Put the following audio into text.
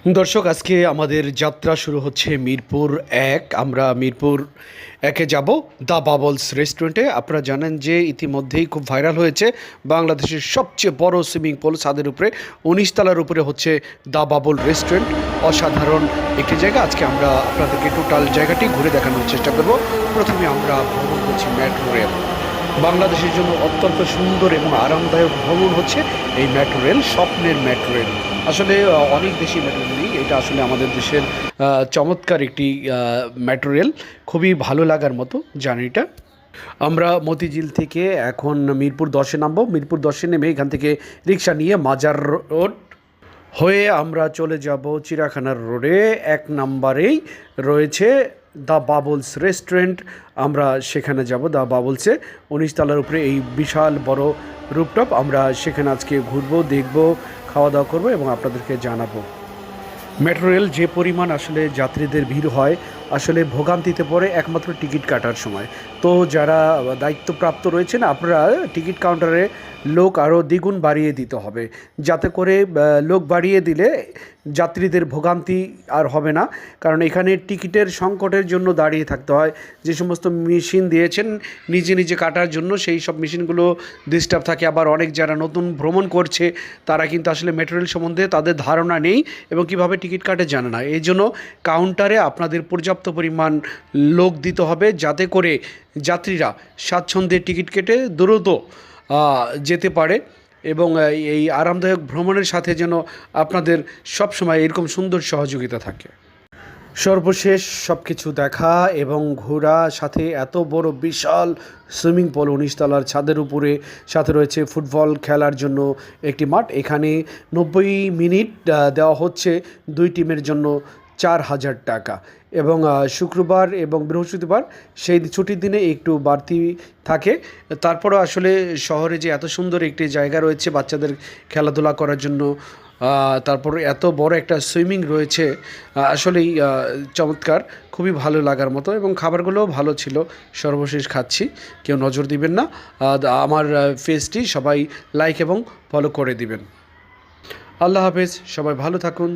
দর্শক, আজকে আমাদের যাত্রা শুরু হচ্ছে মিরপুর ১। আমরা মিরপুর ১-এ যাব দ্য বাবলস রেস্টুরেন্টে। আপনারা জানেন যে ইতিমধ্যেই খুব ভাইরাল হয়েছে বাংলাদেশের সবচেয়ে বড় সুইমিং পুল, ছাদের উপরে ১৯ তলার উপরে হচ্ছে দ্য বাবল রেস্টুরেন্ট। অসাধারণ একটি জায়গা। আজকে আমরা আপনাদেরকে টোটাল জায়গাটি ঘুরে দেখানোর চেষ্টা করব। প্রথমে আমরা ভ্রমণ করছি মেট্রো রেল। বাংলাদেশের জন্য অত্যন্ত সুন্দর এবং আরামদায়ক ভ্রমণ হচ্ছে এই মেট্রো রেল, স্বপ্নের মেট্রো রেল। আসলে অনেক দেশি মেট্রো রেলই, এটা আসলে আমাদের দেশের চমৎকার একটি মেট্রো রেল। খুবই ভালো লাগার মতো জার্নিটা। আমরা মতিঝিল থেকে এখন মিরপুর ১০-এ নামবো। মিরপুর ১০-এ নেমে এখান থেকে রিক্সা নিয়ে মাজার রোড হয়ে আমরা চলে যাব চিড়িয়াখানার রোডে। ১ নাম্বারেই রয়েছে দ্য বাবলস রেস্টুরেন্ট। আমরা সেখানে যাব। দ্য বাবলসে ১৯ তলার উপরে এই বিশাল বড় রুপটপ। আমরা সেখানে আজকে ঘুরবো, দেখবো, খাওয়া দাওয়া করবো এবং আপনাদেরকে জানাবো। মেট্রো রেল যে পরিমাণ আসলে যাত্রীদের ভিড় হয়, আসলে ভোগান্তিতে পড়ে একমাত্র টিকিট কাটার সময়। তো যারা দায়িত্বপ্রাপ্ত রয়েছেন, আপনারা টিকিট কাউন্টারে লোক আরও দ্বিগুণ বাড়িয়ে দিতে হবে, যাতে করে লোক বাড়িয়ে দিলে যাত্রীদের ভোগান্তি আর হবে না। কারণ এখানে টিকিটের সংকটের জন্য দাঁড়িয়ে থাকতে হয়। যে সমস্ত মেশিন দিয়েছেন নিজে নিজে কাটার জন্য, সেই সব মেশিনগুলো ডিস্টার্ব থাকে। আবার অনেক যারা নতুন ভ্রমণ করছে, তারা কিন্তু আসলে মেট্রো রেল সম্বন্ধে তাদের ধারণা নেই এবং কীভাবে টিকিট কাটে জানে না। এই জন্য কাউন্টারে আপনাদের পর্যাপ্ত পরিমাণ লোক দিতে হবে, যাতে করে যাত্রীরা স্বাচ্ছন্দ্যে টিকিট কেটে দ্রুত যেতে পারে এবং এই আরামদায়ক ভ্রমণের সাথে যেন আপনাদের সবসময় এরকম সুন্দর সহযোগিতা থাকে। সর্বশেষ সব কিছু দেখা এবং ঘোরা, সাথে এত বড় বিশাল সুইমিং পুল ১৯ তলার ছাদের উপরে, সাথে রয়েছে ফুটবল খেলার জন্য একটি মাঠ। এখানে ৯০ মিনিট দেওয়া হচ্ছে দুই টিমের জন্য ৪,০০০ টাকা এবং শুক্রবার এবং বৃহস্পতিবার সেই ছুটির দিনে একটু বাড়তি থাকে। তারপরও আসলে শহরে যে এত সুন্দর একটি জায়গা রয়েছে বাচ্চাদের খেলাধুলা করার জন্য, তারপর এত বড় একটা সুইমিং রয়েছে, আসলেই চমৎকার, খুবই ভালো লাগার মতো এবং খাবারগুলোও ভালো ছিল। সর্বশেষ খাচ্ছি, কেউ নজর দিবেন না। আমার পেজটি সবাই লাইক এবং ফলো করে দিবেন। আল্লাহ হাফেজ, সবাই ভালো থাকুন।